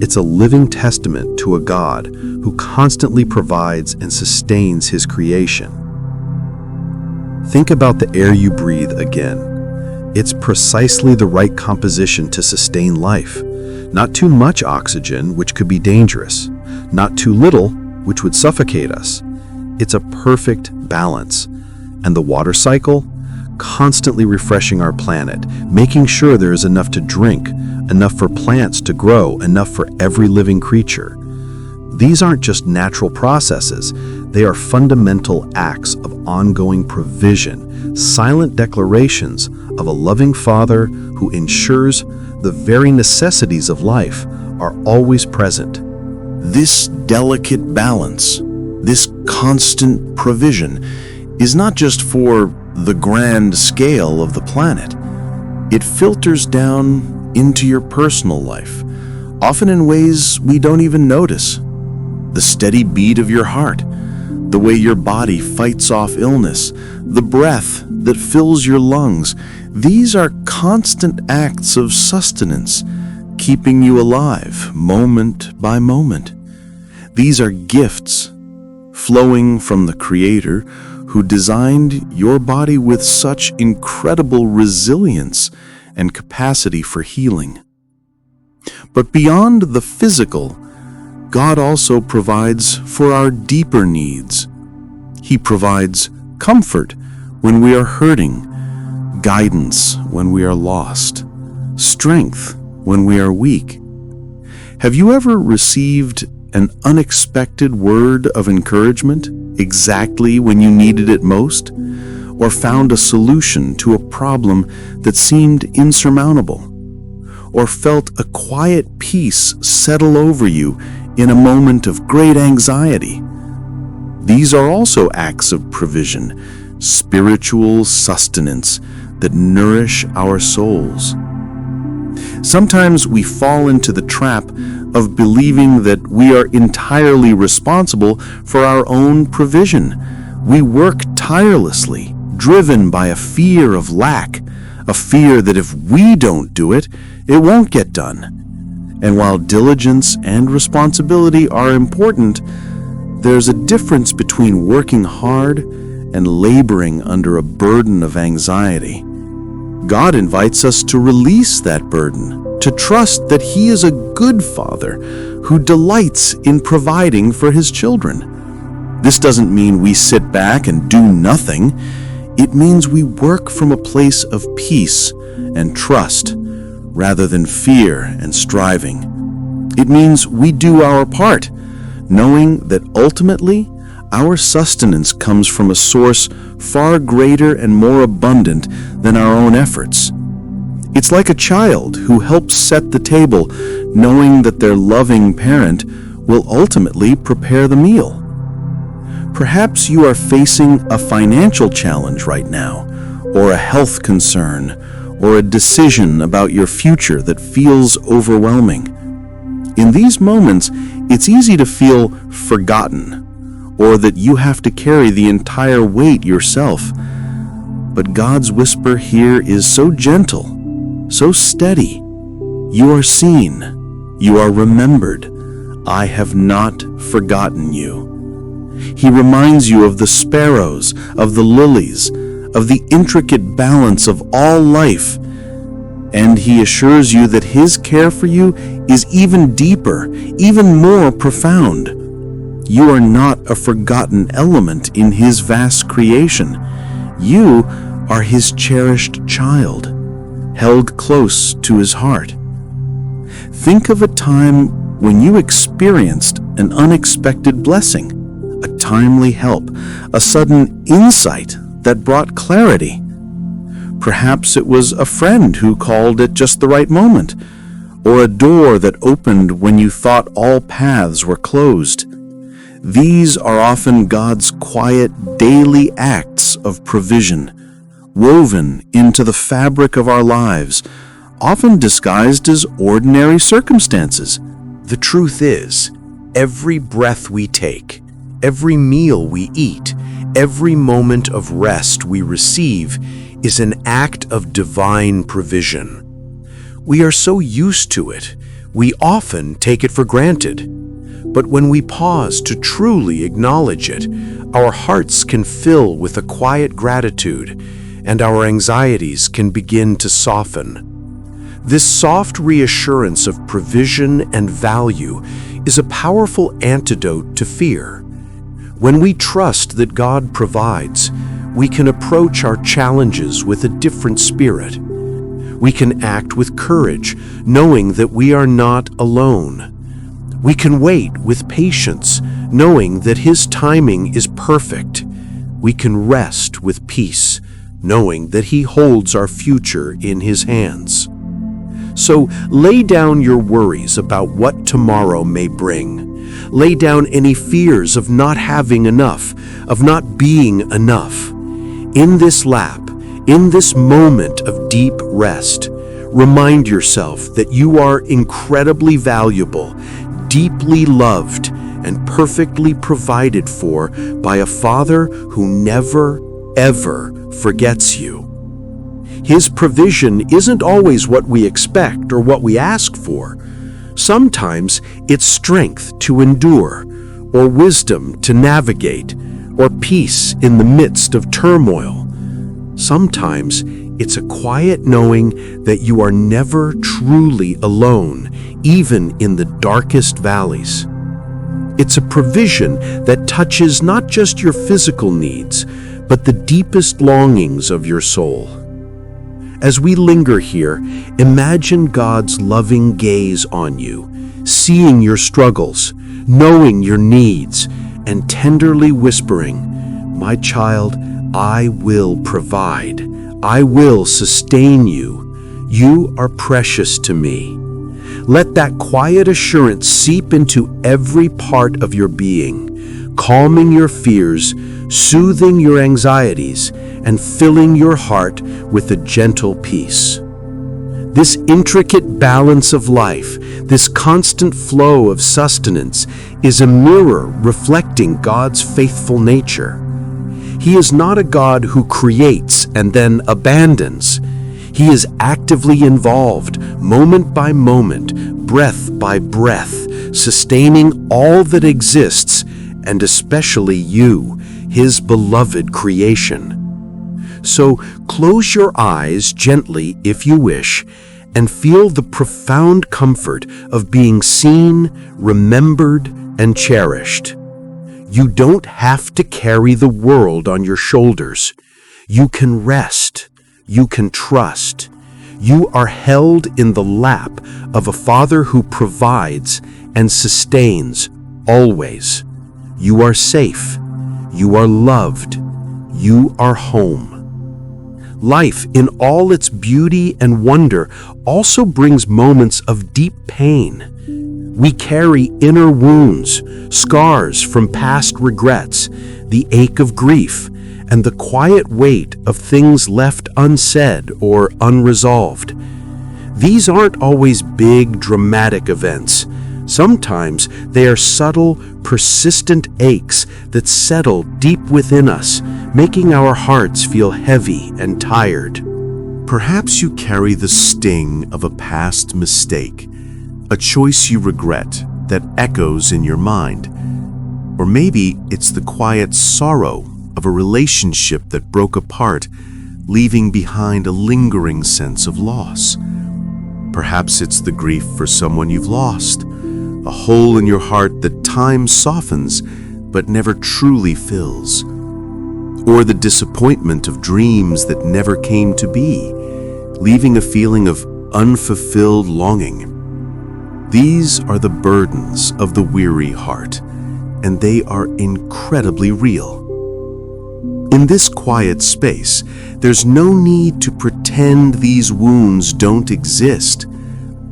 It's a living testament to a God who constantly provides and sustains His creation. Think about the air you breathe again. It's precisely the right composition to sustain life. Not too much oxygen, which could be dangerous. Not too little, which would suffocate us. It's a perfect balance. And the water cycle? Constantly refreshing our planet, making sure there is enough to drink, enough for plants to grow, enough for every living creature. These aren't just natural processes, they are fundamental acts of ongoing provision, silent declarations of a loving Father who ensures the very necessities of life are always present. This delicate balance, this constant provision, is not just for the grand scale of the planet. It filters down into your personal life, often in ways we don't even notice. The steady beat of your heart, the way your body fights off illness, the breath that fills your lungs, these are constant acts of sustenance, keeping you alive moment by moment. These are gifts flowing from the Creator who designed your body with such incredible resilience and capacity for healing. But beyond the physical, God also provides for our deeper needs. He provides comfort when we are hurting, guidance when we are lost, strength when we are weak. Have you ever received an unexpected word of encouragement exactly when you needed it most, or found a solution to a problem that seemed insurmountable, or felt a quiet peace settle over you in a moment of great anxiety? These are also acts of provision, spiritual sustenance that nourish our souls. Sometimes we fall into the trap of believing that we are entirely responsible for our own provision. We work tirelessly, driven by a fear of lack, a fear that if we don't do it, it won't get done. And while diligence and responsibility are important, there's a difference between working hard and laboring under a burden of anxiety. God invites us to release that burden, to trust that He is a good Father who delights in providing for His children. This doesn't mean we sit back and do nothing. It means we work from a place of peace and trust rather than fear and striving. It means we do our part, knowing that ultimately our sustenance comes from a source far greater and more abundant than our own efforts. It's like a child who helps set the table, knowing that their loving parent will ultimately prepare the meal. Perhaps you are facing a financial challenge right now, or a health concern, or a decision about your future that feels overwhelming. In these moments, it's easy to feel forgotten, or that you have to carry the entire weight yourself. But God's whisper here is so gentle, so steady. You are seen. You are remembered. I have not forgotten you. He reminds you of the sparrows, of the lilies, of the intricate balance of all life. And He assures you that His care for you is even deeper, even more profound. You are not a forgotten element in His vast creation. You are His cherished child, held close to His heart. Think of a time when you experienced an unexpected blessing, a timely help, a sudden insight that brought clarity. Perhaps it was a friend who called at just the right moment, or a door that opened when you thought all paths were closed. These are often God's quiet, daily acts of provision, woven into the fabric of our lives, often disguised as ordinary circumstances. The truth is, every breath we take, every meal we eat, every moment of rest we receive is an act of divine provision. We are so used to it, we often take it for granted. But when we pause to truly acknowledge it, our hearts can fill with a quiet gratitude, and our anxieties can begin to soften. This soft reassurance of provision and value is a powerful antidote to fear. When we trust that God provides, we can approach our challenges with a different spirit. We can act with courage, knowing that we are not alone. We can wait with patience, knowing that His timing is perfect. We can rest with peace, knowing that He holds our future in His hands. So lay down your worries about what tomorrow may bring. Lay down any fears of not having enough, of not being enough. In this lap, in this moment of deep rest, remind yourself that you are incredibly valuable, deeply loved, and perfectly provided for by a Father who never, ever forgets you. His provision isn't always what we expect or what we ask for. Sometimes it's strength to endure, or wisdom to navigate, or peace in the midst of turmoil. Sometimes it's a quiet knowing that you are never truly alone, even in the darkest valleys. It's a provision that touches not just your physical needs, but the deepest longings of your soul. As we linger here, imagine God's loving gaze on you, seeing your struggles, knowing your needs, and tenderly whispering, "My child, I will provide. I will sustain you. You are precious to me." Let that quiet assurance seep into every part of your being, calming your fears, soothing your anxieties, and filling your heart with a gentle peace. This intricate balance of life, this constant flow of sustenance, is a mirror reflecting God's faithful nature. He is not a God who creates and then abandons. He is actively involved, moment by moment, breath by breath, sustaining all that exists, and especially you, His beloved creation. So close your eyes gently if you wish, and feel the profound comfort of being seen, remembered, and cherished. You don't have to carry the world on your shoulders. You can rest. You can trust. You are held in the lap of a Father who provides and sustains always. You are safe. You are loved. You are home. Life, in all its beauty and wonder, also brings moments of deep pain. We carry inner wounds, scars from past regrets, the ache of grief, and the quiet weight of things left unsaid or unresolved. These aren't always big, dramatic events. Sometimes they are subtle, persistent aches that settle deep within us, making our hearts feel heavy and tired. Perhaps you carry the sting of a past mistake, a choice you regret that echoes in your mind. Or maybe it's the quiet sorrow of a relationship that broke apart, leaving behind a lingering sense of loss. Perhaps it's the grief for someone you've lost, a hole in your heart that time softens but never truly fills. Or the disappointment of dreams that never came to be, leaving a feeling of unfulfilled longing. These are the burdens of the weary heart, and they are incredibly real. In this quiet space, there's no need to pretend these wounds don't exist.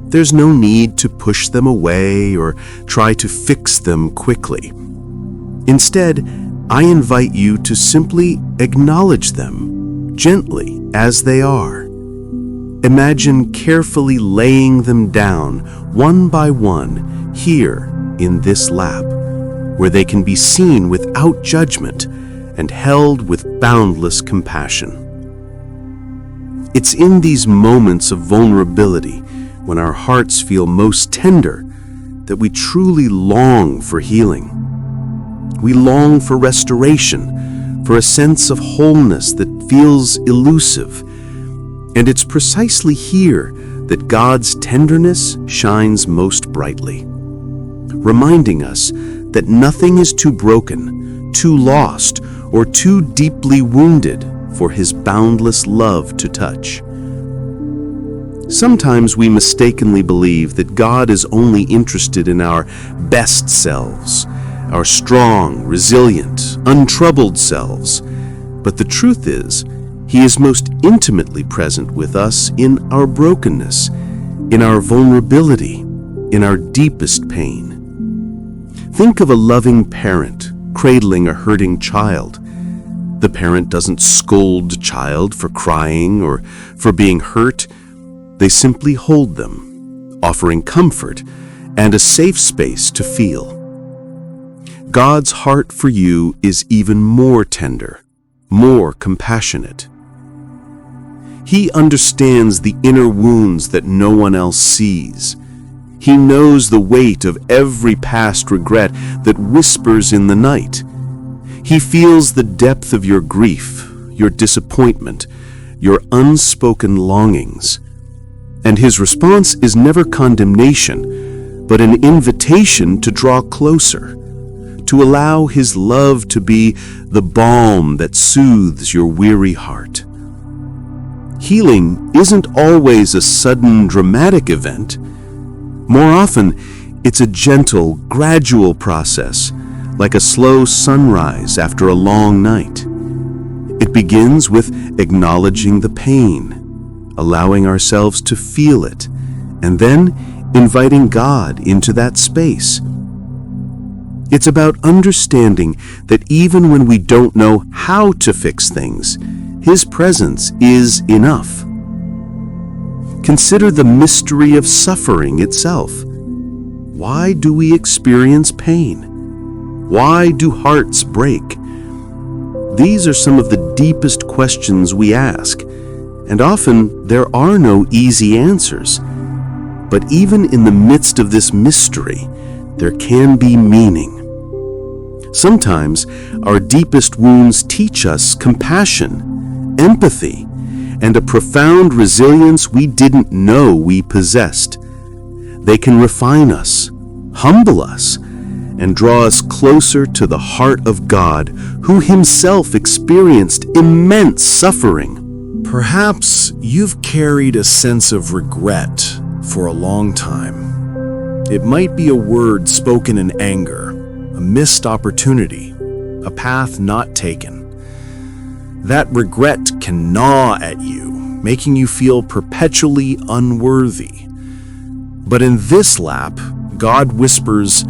There's no need to push them away or try to fix them quickly. Instead, I invite you to simply acknowledge them, gently as they are. Imagine carefully laying them down, one by one, here in this lap, where they can be seen without judgment and held with boundless compassion. It's in these moments of vulnerability, when our hearts feel most tender, that we truly long for healing. We long for restoration, for a sense of wholeness that feels elusive. And it's precisely here that God's tenderness shines most brightly, reminding us that nothing is too broken, too lost, or too deeply wounded for His boundless love to touch. Sometimes we mistakenly believe that God is only interested in our best selves, our strong, resilient, untroubled selves. But the truth is, He is most intimately present with us in our brokenness, in our vulnerability, in our deepest pain. Think of a loving parent cradling a hurting child. The parent doesn't scold the child for crying or for being hurt. They simply hold them, offering comfort and a safe space to feel. God's heart for you is even more tender, more compassionate. He understands the inner wounds that no one else sees. He knows the weight of every past regret that whispers in the night. He feels the depth of your grief, your disappointment, your unspoken longings. And His response is never condemnation, but an invitation to draw closer, to allow His love to be the balm that soothes your weary heart. Healing isn't always a sudden, dramatic event. More often, it's a gentle, gradual process, like a slow sunrise after a long night. It begins with acknowledging the pain, allowing ourselves to feel it, and then inviting God into that space. It's about understanding that even when we don't know how to fix things, His presence is enough. Consider the mystery of suffering itself. Why do we experience pain? Why do hearts break? These are some of the deepest questions we ask, and often there are no easy answers. But even in the midst of this mystery, there can be meaning. Sometimes our deepest wounds teach us compassion, empathy, and a profound resilience we didn't know we possessed. They can refine us, humble us, and draw us closer to the heart of God, who Himself experienced immense suffering. Perhaps you've carried a sense of regret for a long time. It might be a word spoken in anger, a missed opportunity, a path not taken. That regret can gnaw at you, making you feel perpetually unworthy. But in this lap, God whispers,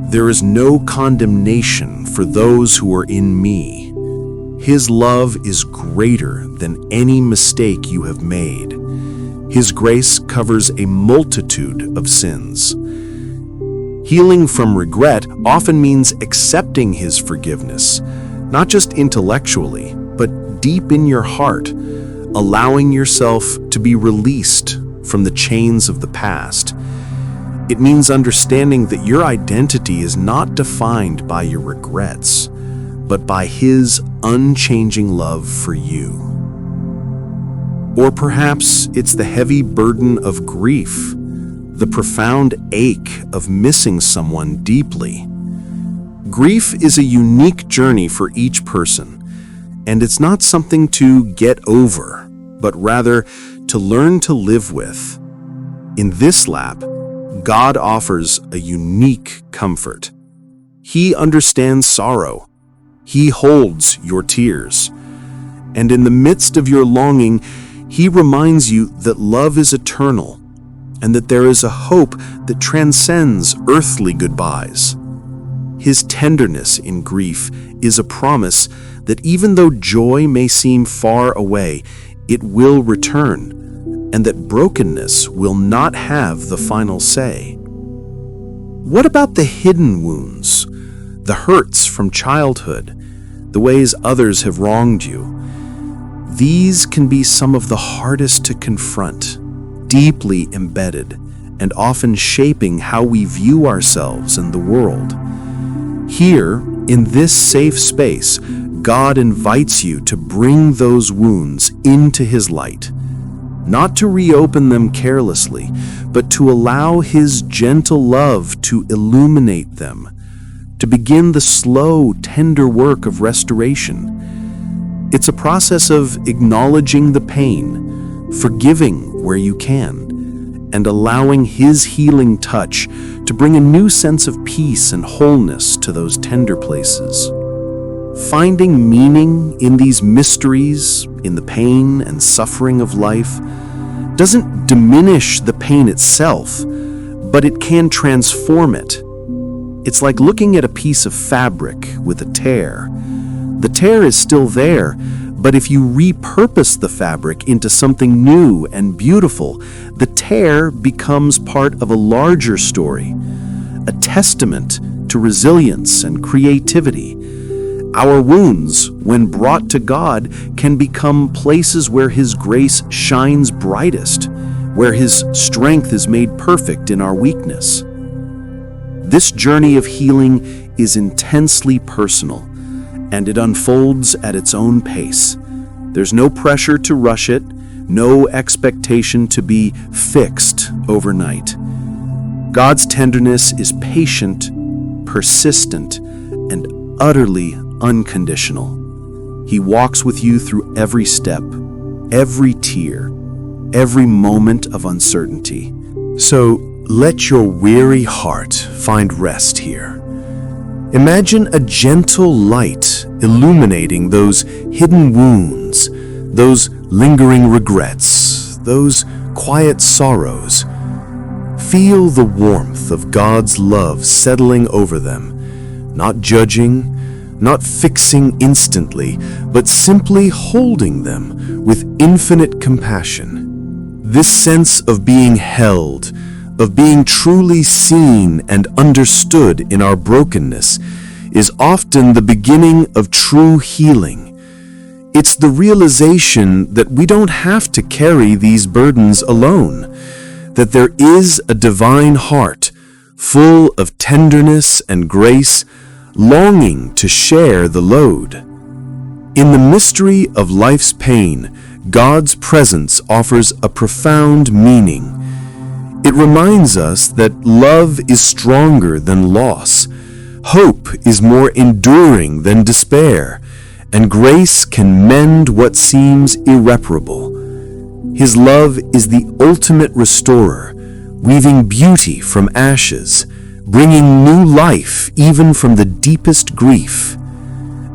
"There is no condemnation for those who are in me." His love is greater than any mistake you have made. His grace covers a multitude of sins. Healing from regret often means accepting His forgiveness, not just intellectually, but deep in your heart, allowing yourself to be released from the chains of the past. It means understanding that your identity is not defined by your regrets, but by His unchanging love for you. Or perhaps it's the heavy burden of grief, the profound ache of missing someone deeply. Grief is a unique journey for each person, and it's not something to get over, but rather to learn to live with. In this lap, God offers a unique comfort. He understands sorrow. He holds your tears. And in the midst of your longing, He reminds you that love is eternal and that there is a hope that transcends earthly goodbyes. His tenderness in grief is a promise that even though joy may seem far away, it will return, and that brokenness will not have the final say. What about the hidden wounds, the hurts from childhood, the ways others have wronged you? These can be some of the hardest to confront, deeply embedded, and often shaping how we view ourselves and the world. Here, in this safe space, God invites you to bring those wounds into His light, not to reopen them carelessly, but to allow His gentle love to illuminate them, to begin the slow, tender work of restoration. It's a process of acknowledging the pain, forgiving where you can, and allowing His healing touch to bring a new sense of peace and wholeness to those tender places. Finding meaning in these mysteries, in the pain and suffering of life, doesn't diminish the pain itself, but it can transform it. It's like looking at a piece of fabric with a tear. The tear is still there, but if you repurpose the fabric into something new and beautiful, the tear becomes part of a larger story, a testament to resilience and creativity. Our wounds, when brought to God, can become places where His grace shines brightest, where His strength is made perfect in our weakness. This journey of healing is intensely personal, and it unfolds at its own pace. There's no pressure to rush it, no expectation to be fixed overnight. God's tenderness is patient, persistent, and utterly unconditional. He walks with you through every step, every tear, every moment of uncertainty. So let your weary heart find rest here. Imagine a gentle light illuminating those hidden wounds, those lingering regrets, those quiet sorrows. Feel the warmth of God's love settling over them, not judging, not fixing instantly, but simply holding them with infinite compassion. This sense of being held, of being truly seen and understood in our brokenness, is often the beginning of true healing. It's the realization that we don't have to carry these burdens alone, that there is a divine heart full of tenderness and grace, longing to share the load. In the mystery of life's pain, God's presence offers a profound meaning. It reminds us that love is stronger than loss, hope is more enduring than despair, and grace can mend what seems irreparable. His love is the ultimate restorer, weaving beauty from ashes, bringing new life even from the deepest grief.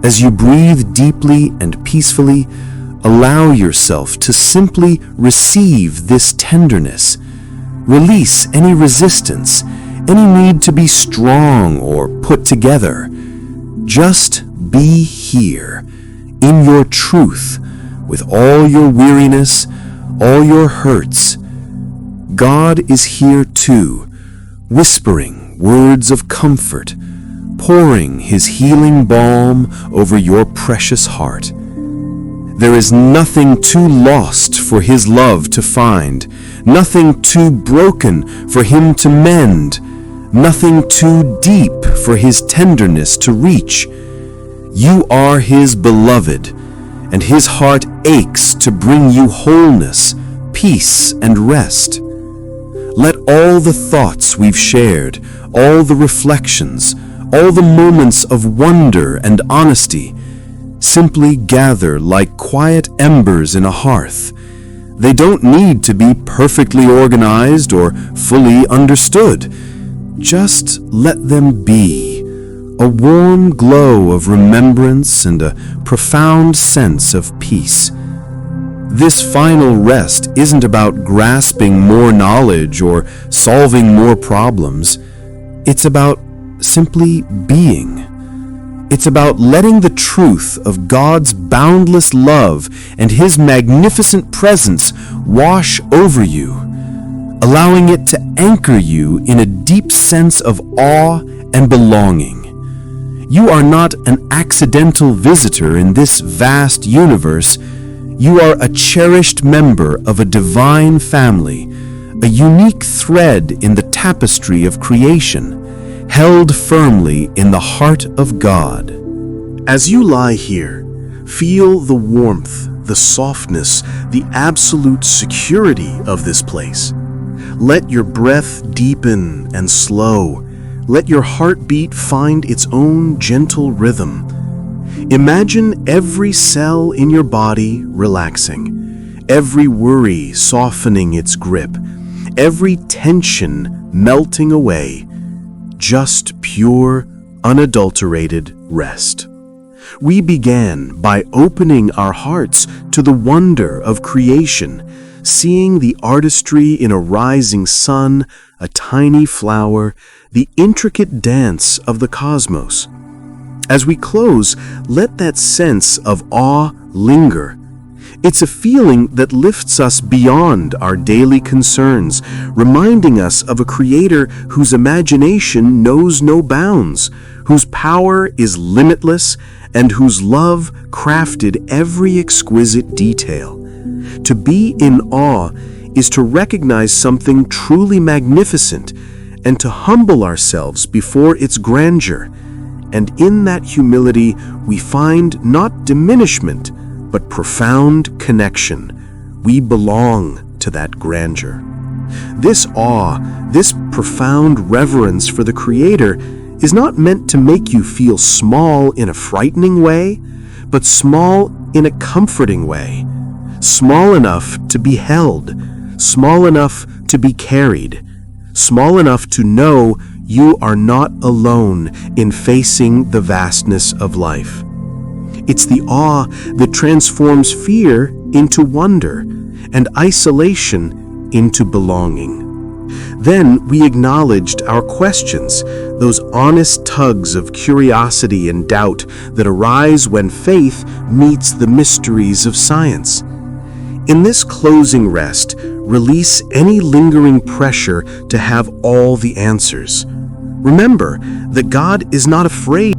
As you breathe deeply and peacefully, allow yourself to simply receive this tenderness. Release any resistance, any need to be strong or put together. Just be here, in your truth, with all your weariness, all your hurts. God is here too, whispering words of comfort, pouring His healing balm over your precious heart. There is nothing too lost for His love to find, nothing too broken for Him to mend, nothing too deep for His tenderness to reach. You are His beloved, and His heart aches to bring you wholeness, peace, and rest. Let all the thoughts we've shared, all the reflections, all the moments of wonder and honesty simply gather like quiet embers in a hearth. They don't need to be perfectly organized or fully understood. Just let them be, a warm glow of remembrance and a profound sense of peace. This final rest isn't about grasping more knowledge or solving more problems. It's about simply being. It's about letting the truth of God's boundless love and His magnificent presence wash over you, allowing it to anchor you in a deep sense of awe and belonging. You are not an accidental visitor in this vast universe. You are a cherished member of a divine family, a unique thread in the tapestry of creation, held firmly in the heart of God. As you lie here, feel the warmth, the softness, the absolute security of this place. Let your breath deepen and slow. Let your heartbeat find its own gentle rhythm. Imagine every cell in your body relaxing, every worry softening its grip, every tension melting away. Just pure, unadulterated rest. We began by opening our hearts to the wonder of creation, seeing the artistry in a rising sun, a tiny flower, the intricate dance of the cosmos. As we close, let that sense of awe linger. It's a feeling that lifts us beyond our daily concerns, reminding us of a Creator whose imagination knows no bounds, whose power is limitless, and whose love crafted every exquisite detail. To be in awe is to recognize something truly magnificent and to humble ourselves before its grandeur. And in that humility, we find not diminishment, but profound connection. We belong to that grandeur. This awe, this profound reverence for the Creator is not meant to make you feel small in a frightening way, but small in a comforting way. Small enough to be held, small enough to be carried, small enough to know you are not alone in facing the vastness of life. It's the awe that transforms fear into wonder and isolation into belonging. Then we acknowledged our questions, those honest tugs of curiosity and doubt that arise when faith meets the mysteries of science. In this closing rest, release any lingering pressure to have all the answers. Remember that God is not afraid